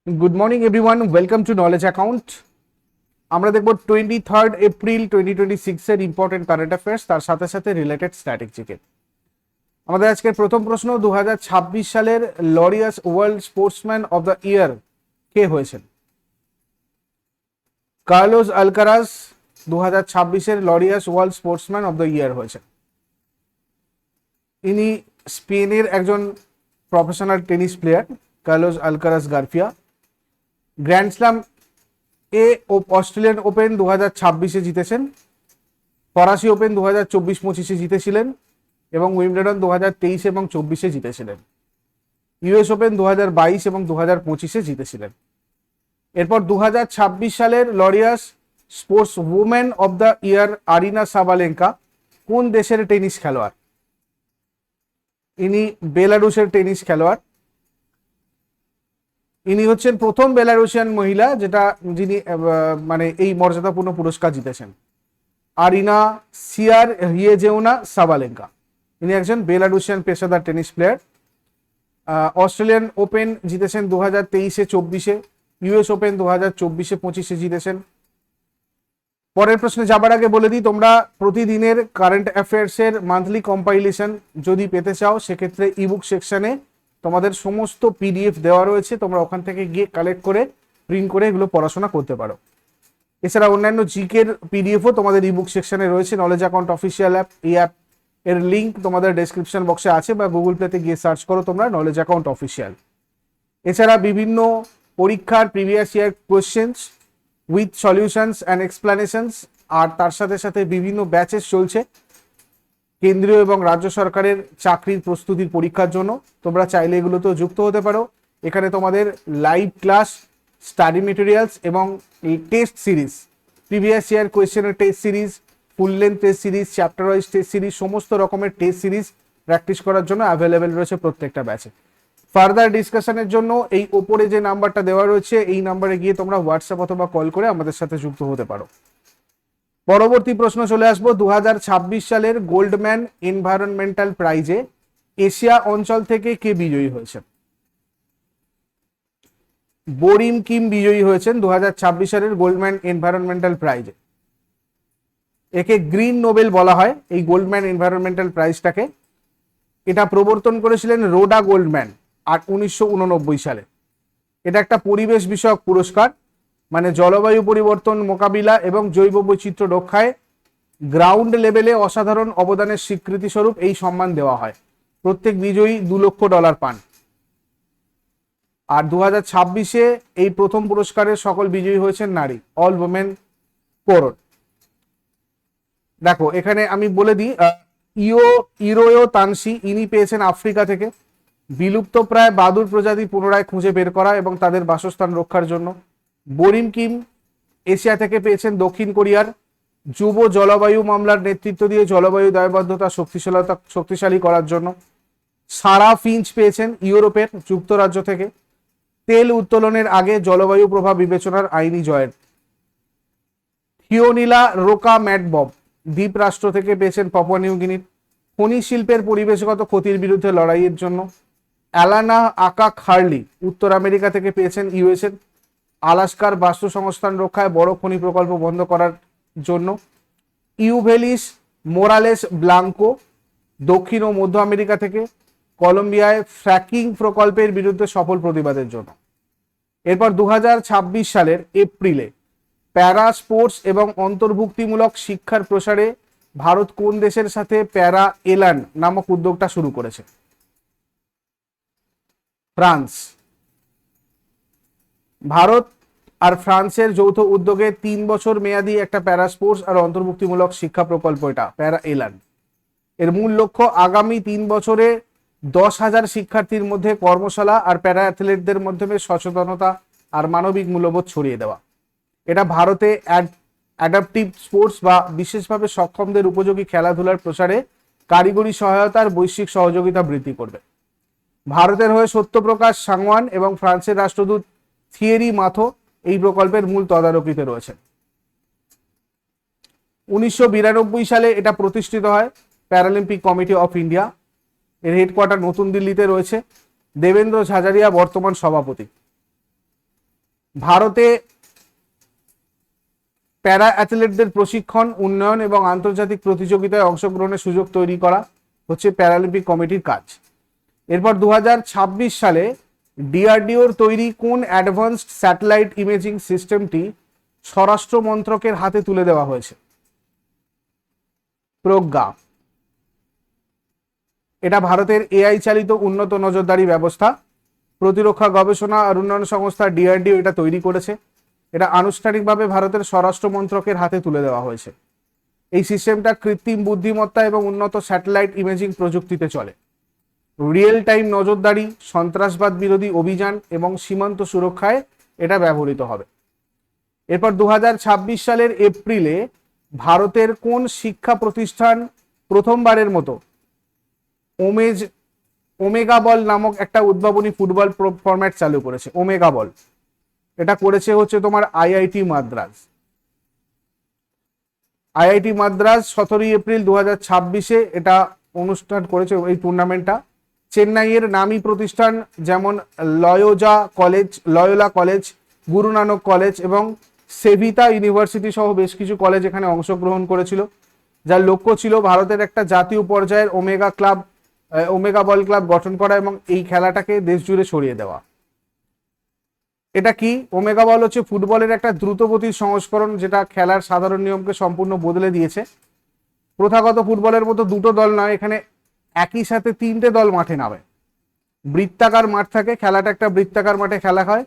Good morning everyone, welcome to Knowledge Account. আমরা দেখব 23rd April 2026 এর ইম্পর্টেন্ট কারেন্ট অ্যাফেয়ার্স, তার সাথে সাথে রিলেটেড স্ট্র্যাটেজিকে। আমাদের আজকের প্রথম প্রশ্ন, 2026 সালের Laureus world sportsman of the year কে হয়েছেন? Carlos Alcaraz 2026 Laureus world sportsman of the year হয়েছেন। ইনি স্পেনের একজন professional tennis player, Carlos Alcaraz Garfia. Grand slam এ অস্ট্রেলিয়ান ওপেন 2026 জিতেছেন, ফরাসি ওপেন 2024-25 জিতেছিলেন এবং উইম্বলডন 2023 এবং 24 জিতেছিলেন। ইউএস ওপেন 2022 এবং 2025 জিতেছিলেন। এরপর 2026 সালের Laureus sports women of the year Arina Sabalenka কোন দেশের টেনিস খেলোয়াড়? ইনি বেলারুশের টেনিস খেলোয়াড়। ইনি হচ্ছেন প্রথম বেলারুশিয়ান মহিলা যিনি মানে এই মর্যাদাপূর্ণ পুরস্কার জিতেছেন। আরিনা সিয়ার হিয়েজেউনা সাবালেঙ্কা, ইনি একজন বেলারুশিয়ান পেশাদার টেনিস প্লেয়ার। অস্ট্রেলিয়ান ওপেন জিতেছেন 2023-24, ইউএস ওপেন 2024-25 জিতেছেন। পরের প্রশ্নে যাবার আগে বলে দিই, তোমরা প্রতিদিনের কারেন্ট অ্যাফেয়ার্সের মান্থলি কম্পাইলেশন যদি পেতে চাও, সেক্ষেত্রে ইবুক সেকশনে তোমাদের সমস্ত পিডিএফ দেওয়া রয়েছে, তোমরা ওখান থেকে গিয়ে কালেক্ট করে প্রিন্ট করে এগুলো পড়াশোনা করতে পারো। এছাড়া অন্যান্য জিকের পিডিএফও তোমাদের ইবুক সেকশনে রয়েছে। নলেজ অ্যাকাউন্ট অফিসিয়াল অ্যাপ, এই অ্যাপ এর লিঙ্ক তোমাদের ডেসক্রিপশন বক্সে আছে, বা গুগল প্লেতে গিয়ে সার্চ করো তোমরা নলেজ অ্যাকাউন্ট অফিসিয়াল। এছাড়া বিভিন্ন পরীক্ষার previous year questions with solutions and explanations, আর তার সাথে সাথে বিভিন্ন ব্যাচেস চলছে কেন্দ্রীয় এবং রাজ্য সরকারের চাকরির প্রস্তুতির পরীক্ষার জন্য। তোমরা চাইলে এগুলোতেও যুক্ত হতে পারো। এখানে তোমাদের লাইভ ক্লাস, স্টাডি মেটেরিয়ালস এবং টেস্ট সিরিজ, প্রিভিয়াস ইয়ার কোয়েশ্চেনের test series, full length test series, chapter wise test series, সমস্ত রকমের টেস্ট সিরিজ প্র্যাকটিস করার জন্য অ্যাভেলেবেল রয়েছে প্রত্যেকটা ব্যাচে। ফার্দার ডিসকাশনের জন্য এই ওপরে যে নাম্বারটা দেওয়া রয়েছে, এই নাম্বারে গিয়ে তোমরা হোয়াটসঅ্যাপ অথবা কল করে আমাদের সাথে যুক্ত হতে পারো। পরবর্তী প্রশ্ন চলে আসবো, 2026 সালের গোল্ডম্যান এনভায়রনমেন্টাল প্রাইজে এশিয়া অঞ্চল থেকে কে বিজয়ী হয়েছেন? বোরিম কিম বিজয়ী হয়েছেন 2026 সালের গোল্ডম্যান এনভায়রনমেন্টাল প্রাইজে। একে গ্রিন নোবেল বলা হয়, এই গোল্ডম্যান এনভায়রনমেন্টাল প্রাইজটাকে। এটা প্রবর্তন করেছিলেন রোডা গোল্ডম্যান 1989 সালে। এটা একটা পরিবেশ বিষয়ক পুরস্কার, মানে জলবায়ু পরিবর্তন মোকাবিলা এবং জৈব বৈচিত্র্য রক্ষায় গ্রাউন্ড লেভেলে অসাধারণ অবদানের স্বীকৃতি স্বরূপ এই সম্মান দেওয়া হয়। প্রত্যেক বিজয়ী $2 লক্ষ পান। আর 2026-এ এই প্রথম পুরস্কারের সকল বিজয়ী হয়েছেন নারী, অল ওমেন কোরন। দেখো এখানে আমি বলে দিই, ইরোয়ো তানসি, ইনি পেয়েছেন আফ্রিকা থেকে বিলুপ্ত প্রায় বাদুড় প্রজাতি পুনরায় খুঁজে বের করা এবং তাদের বাসস্থান রক্ষার জন্য। বোরিম কিম এশিয়া থেকে পেয়েছেন দক্ষিণ কোরিয়ার যুব জলবায়ু মামলার নেতৃত্ব দিয়ে জলবায়ু দায়বদ্ধতা শক্তিশালী করার জন্য। সারা ফিঞ্চ পেয়েছেন ইউরোপের যুক্তরাজ্য থেকে তেল উত্তোলনের আগে জলবায়ু প্রভাব বিবেচনার আইনি জয়ের। থিওনিলা রোকা ম্যাটবব দ্বীপ রাষ্ট্র থেকে পেয়েছেন পাপুয়া নিউগিনির খনিজ শিল্পের পরিবেশগত ক্ষতির বিরুদ্ধে লড়াইয়ের জন্য। অ্যালানা আকা খার্লি উত্তর আমেরিকা থেকে পেয়েছেন ইউএসএর আলাস্কার বাস্তু সংস্থান রক্ষায় বড় খনি প্রকল্প বন্ধ করার জন্য। ইউভেলিস মোরালেস ব্লাঙ্কো দক্ষিণ ও মধ্য আমেরিকা থেকে কলম্বিয়ায় ফ্র্যাকিং প্রকল্পের বিরুদ্ধে সফল প্রতিবাদের জন্য। এরপর 2026 সালের এপ্রিলে প্যারা স্পোর্টস এবং অন্তর্ভুক্তিমূলক শিক্ষার প্রসারে ভারত কোন দেশের সাথে প্যারা এলান নামক উদ্যোগটা শুরু করেছে? ফ্রান্স। ভারত আর ফ্রান্সের যৌথ উদ্যোগে 3 বছর মেয়াদী একটা প্যারা স্পোর্টস আর অন্তর্ভুক্তিমূলক শিক্ষা প্রকল্প, এটা প্যারা এলান। এর মূল লক্ষ্য আগামী 3 বছরে 10,000 শিক্ষার্থীর মধ্যে কর্মশালা আর প্যারা অ্যাথলেটদের মাধ্যমে সচেতনতা আর মানবিক মূল্যবোধ ছড়িয়ে দেওয়া। এটা ভারতে অ্যাডাপটিভ স্পোর্টস বা বিশেষভাবে সক্ষমদের উপযোগী খেলাধুলার প্রসারে কারিগরি সহায়তার বৈশ্বিক সহযোগিতা বৃদ্ধি করবে। ভারতের হয়ে সত্যপ্রকাশ সাংওয়ান এবং ফ্রান্সের রাষ্ট্রদূত থিয়েরি মাথো এই প্রকল্পের মূল তদারকিতে রয়েছেন। 1992 সালে এটা প্রতিষ্ঠিত হয় প্যারালিম্পিক কমিটি অফ ইন্ডিয়া। এর হেডকোয়ার্টার নতুন দিল্লিতে রয়েছে। দেবেন্দ্র ঝাঝারিয়া বর্তমান সভাপতি। ভারতে প্যারা অ্যাথলেটদের প্রশিক্ষণ, উন্নয়ন এবং আন্তর্জাতিক প্রতিযোগিতায় অংশগ্রহণের সুযোগ তৈরি করা হচ্ছে প্যারালিম্পিক কমিটির কাজ। এরপর 2026 সালে ডিআরডিওর তৈরি কোন অ্যাডভান্সড স্যাটেলাইট ইমেজিং সিস্টেমটি স্বরাষ্ট্র মন্ত্রকের হাতে তুলে দেওয়া হয়েছে? প্রজ্ঞা। এটা ভারতের এআই চালিত উন্নত নজরদারি ব্যবস্থা। প্রতিরক্ষা গবেষণা আর উন্নয়ন সংস্থা ডিআরডিও এটা তৈরি করেছে। এটা আনুষ্ঠানিকভাবে ভারতের স্বরাষ্ট্র মন্ত্রকের হাতে তুলে দেওয়া হয়েছে। এই সিস্টেমটা কৃত্রিম বুদ্ধিমত্তা এবং উন্নত স্যাটেলাইট ইমেজিং প্রযুক্তিতে চলে। রিয়েল টাইম নজরদারি, সন্ত্রাসবাদ বিরোধী অভিযান এবং সীমান্ত সুরক্ষায় এটা ব্যবহৃত হবে। এরপর 2026 সালের এপ্রিলে ভারতের কোন শিক্ষা প্রতিষ্ঠান প্রথমবারের মতো ওমেগা বল নামক একটা উদ্ভাবনী ফুটবল ফরম্যাট চালু করেছে? ওমেগা বল এটা করেছে হচ্ছে তোমার IIT Madras. IIT Madras 17 April 2026-এ এটা অনুষ্ঠান করেছে এই টুর্নামেন্টটা। চেন্নাইয়ের নামী প্রতিষ্ঠান যেমন Loyola college, Guru Nanak college এবং সেভিতা ইউনিভার্সিটি সহ বেশ কিছু কলেজ এখানে অংশগ্রহণ করেছিল, যার লক্ষ্য ছিল ভারতের একটা জাতীয় পর্যায়ের ওমেগা বল ক্লাব গঠন করা এবং এই খেলাটাকে দেশ জুড়ে ছড়িয়ে দেওয়া। এটা কি? ওমেগা বল হচ্ছে ফুটবলের একটা দ্রুতগতির সংস্করণ, যেটা খেলার সাধারণ নিয়মকে সম্পূর্ণ বদলে দিয়েছে। প্রথাগত ফুটবলের মতো দুটো দল নয়, এখানে একই সাথে 3টে দল মাঠে নামে। বৃত্তাকার মাঠ থাকে, খেলাটা একটা বৃত্তাকার মাঠে খেলা হয়।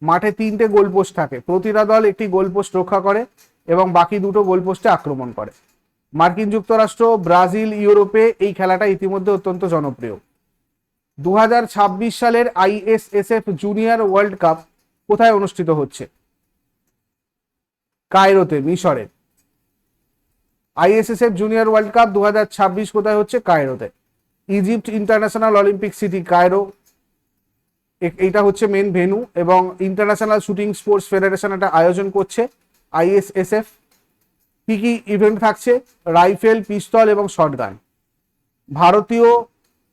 মাঠে 3টে গোলপোস্ট থাকে, প্রতিটা দল একটি গোলপোস্ট রক্ষা করে এবং বাকি দুটো গোলপোস্টে আক্রমণ করে। মার্কিন যুক্তরাষ্ট্র, ব্রাজিল, ইউরোপে এই খেলাটা ইতিমধ্যে অত্যন্ত জনপ্রিয়। 2026 সালের আইএসএসএফ জুনিয়র ওয়ার্ল্ড কাপ কোথায় অনুষ্ঠিত হচ্ছে? কায়রোতে, মিশরে। আইএসএসএফ জুনিয়র ওয়ার্ল্ড কাপ 2026 কোথায় হচ্ছে? কায়রোতে। Egypt international Olympic city Cairo, এটা হচ্ছে মেন ভেন্যু এবং ইন্টারন্যাশনাল শুটিং স্পোর্টস ফেডারেশন এটা আয়োজন করছে আইএসএসএফ। কি কি ইভেন্ট থাকছে? রাইফেল, পিস্তল এবং শটগান। ভারতীয়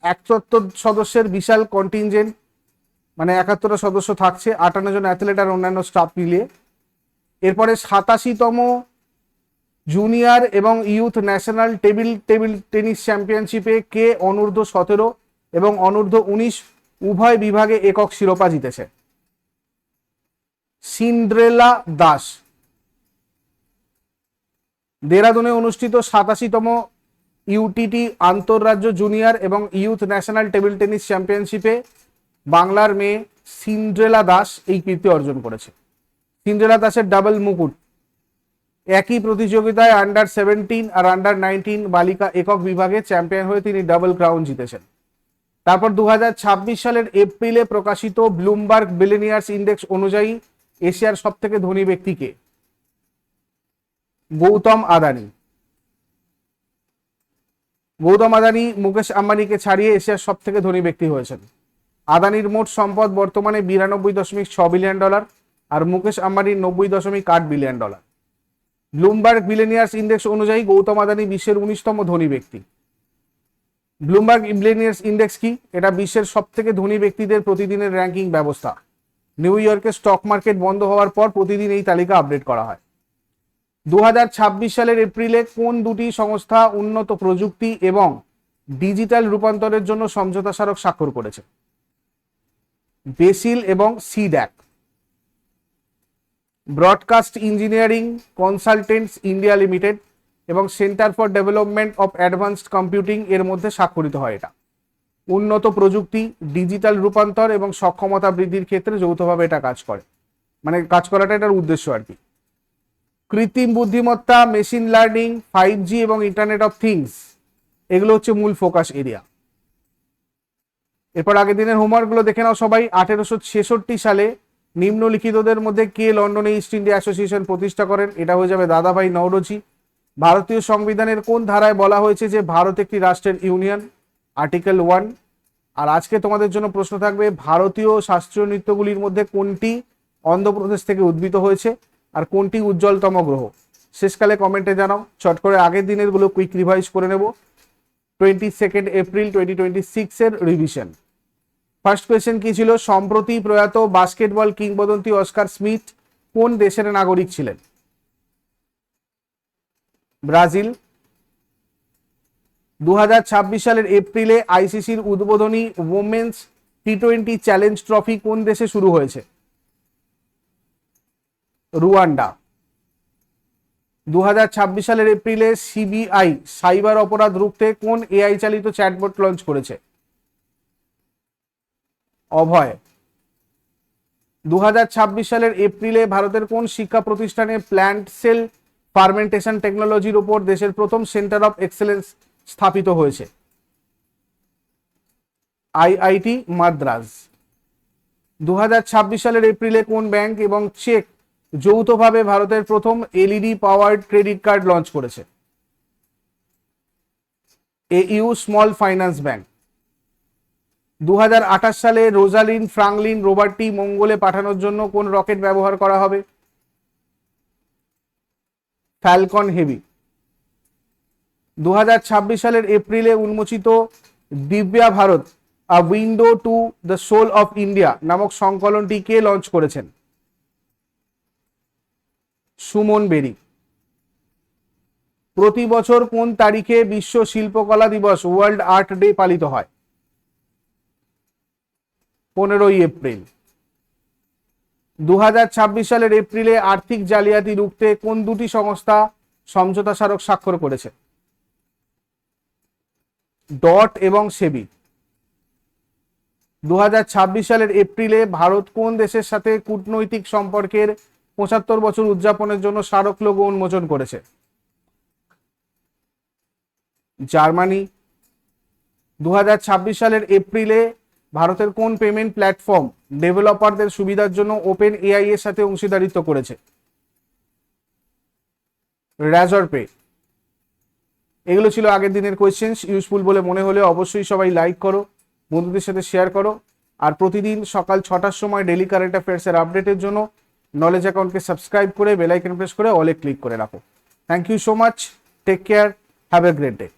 71 সদস্যের বিশাল কন্টিনজেন্ট, মানে 71টা সদস্য থাকছে, 58 জন অ্যাথলেট আর অন্যান্য স্টাফ মিলিয়ে। এরপরে 87তম জুনিয়র এবং ইউথ ন্যাশনাল টেবিল টেনিস চ্যাম্পিয়নশিপে কে অনূর্ধ্ব-17 এবং অনূর্ধ্ব-19 উভয় বিভাগে একক শিরোপা জিতেছে? সিন্ড্রেলা দাস। দেরাদুনে অনুষ্ঠিত 87তম ইউটিটি আন্তঃরাজ্য জুনিয়র এবং ইউথ ন্যাশনাল টেবিল টেনিস চ্যাম্পিয়নশিপে বাংলার মেয়ে সিন্ড্রেলা দাস এই কীর্তি অর্জন করেছে। সিন্ড্রেলা দাসের ডাবল মুকুট। একই প্রতিযোগিতায় আন্ডার 17 আর আন্ডার 19 বালিকা একক বিভাগে চ্যাম্পিয়ন হয়ে তিনি ডাবল ক্রাউন জিতেছেন। তারপর 2026 সালের এপ্রিলে প্রকাশিত ব্লুমবার্গ বিলিয়নিয়ার্স ইন্ডেক্স অনুযায়ী এশিয়ার সবথেকে ধনী ব্যক্তি কে? গৌতম আদানি। গৌতম আদানি মুকেশ আম্বানিকে ছাড়িয়ে এশিয়ার সবথেকে ধনী ব্যক্তি হয়েছেন। আদানির মোট সম্পদ বর্তমানে $92.6 বিলিয়ন আর মুকেশ আম্বানির $90.8 বিলিয়ন। ব্লুমবার্গ বিলিয়নিয়ার্স ইন্ডেক্স অনুযায়ী গৌতম আদানি বিশ্বের 19তম ধনী ব্যক্তি। ব্লুমবার্গ বিলিয়নিয়ার্স ইন্ডেক্স কি? এটা বিশ্বের সবথেকে ধনী ব্যক্তিদের প্রতিদিনের র্যাঙ্কিং ব্যবস্থা। নিউ ইয়র্কের স্টক মার্কেট বন্ধ হওয়ার পর প্রতিদিন এই তালিকা আপডেট করা হয়। 2026 সালের এপ্রিলে কোন দুটি সংস্থা উন্নত প্রযুক্তি এবং ডিজিটাল রূপান্তরের জন্য সমঝোতা স্মারক স্বাক্ষর করেছে? বেসিল এবং CDAC. Broadcast engineering consultants India limited এবং centre for development of advanced computing এর মধ্যে স্বাক্ষরিত হয় এটা। উন্নত প্রযুক্তি, ডিজিটাল রূপান্তর এবং সক্ষমতা বৃদ্ধির ক্ষেত্রে যৌথভাবে এটা কাজ করে, মানে কাজ করাটা এটার উদ্দেশ্য আর কি। কৃত্রিম বুদ্ধিমত্তা, মেশিন লার্নিং, 5G এবং ইন্টারনেট অফ থিংস এগুলো হচ্ছে মূল ফোকাস এরিয়া। এরপর আগের দিনের হোমওয়ার্কগুলো দেখে নাও সবাই। 1866 সালে নিম্নলিখিতদের মধ্যে কে লন্ডনে ইস্ট ইন্ডিয়া অ্যাসোসিয়েশন প্রতিষ্ঠা করেন? এটা হয়ে যাবে দাদাভাই নওরোজি। ভারতীয় সংবিধানের কোন ধারায় বলা হয়েছে যে ভারত একটি রাষ্ট্রের ইউনিয়ন? আর্টিকেল 1। আর আজকে তোমাদের জন্য প্রশ্ন থাকবে, ভারতীয় শাস্ত্রীয় নৃত্যগুলির মধ্যে কোনটি অন্ধ্রপ্রদেশ থেকে উদ্ভূত হয়েছে আর কোনটি উজ্জ্বলতম গ্রহ? শেষকালে কমেন্টে জানাও। চট করে আগের দিনের গুলো কুইক রিভাইজ করে নেব। 22 এপ্রিল 2026 এর রিভিশন। ফার্স্ট কোয়েশ্চেন কি ছিল? সম্প্রতি প্রয়াত বাস্কেটবল কিংবদন্তি অস্কার স্মিথ কোন দেশের নাগরিক ছিলেন? ব্রাজিল। 2026 সালের এপ্রিলে আইসিসির উদ্বোধনী ওমেন্স টি20 চ্যালেঞ্জ ট্রফি কোন দেশে শুরু হয়েছে? রুয়ান্ডা। 2026 সালের এপ্রিলে সিবিআই সাইবার অপরাধ রুখতে কোন এআই চালিত চ্যাটবট লঞ্চ করেছে? অভয়। 2026 সালের এপ্রিলে ভারতের কোন শিক্ষা প্রতিষ্ঠানে প্ল্যান্ট সেল ফার্মেন্টেশন টেকনোলজির উপর দেশের প্রথম সেন্টার অফ এক্সেলেন্স স্থাপিত হয়েছে? আইআইটি মাদ্রাজ। 2026 সালের এপ্রিলে কোন ব্যাংক এবং চেক যৌথভাবে ভারতের প্রথম LED powered credit card launch করেছে? AU small finance bank. 2028 সালে রোজালিন ফ্রাঙ্কলিন রোভারটি মঙ্গলে পাঠানোর জন্য কোন রকেট ব্যবহার করা হবে? Falcon heavy. 2026 সালের এপ্রিলে উন্মোচিত Divya Bharat a window to the soul of India নামক সংকলনটি কে লঞ্চ করেছেন? সুমন বেরি। প্রতি বছর কোন তারিখে বিশ্ব শিল্পকলা দিবস ওয়ার্ল্ড আর্ট ডে পালিত হয়? 15 এপ্রিল। 2026 সালের এপ্রিলে আর্থিক জালিয়াতি রুখতে কোন দুটি সংস্থা সমঝোতা স্মারক স্বাক্ষর করেছে? ডট এবং সেবি। 2026 সালের এপ্রিলে ভারত কোন দেশের সাথে কূটনৈতিক সম্পর্কের 75 বছর উদযাপনের জন্য স্মারক লোগো উন্মোচন করেছে? জার্মানি। 2026 সালের এপ্রিলে ভারতের কোন পেমেন্ট প্ল্যাটফর্ম ডেভেলপারদের সুবিধার জন্য ওপেন এআই এর সাথে অংশীদারিত্ব করেছে? Razr pay. এগুলো ছিল আগের দিনের কোয়েশ্চেন। ইউজফুল বলে মনে হলে অবশ্যই সবাই লাইক করো, বন্ধুদের সাথে শেয়ার করো, আর প্রতিদিন সকাল 6টার সময় ডেলি কারেন্ট অ্যাফেয়ার্সের আপডেটের জন্য নলেজ অ্যাকাউন্টকে সাবস্ক্রাইব করে বেল আইকন প্রেস করে অলে ক্লিক করে রাখো। Thank you so much, take care, have a great day.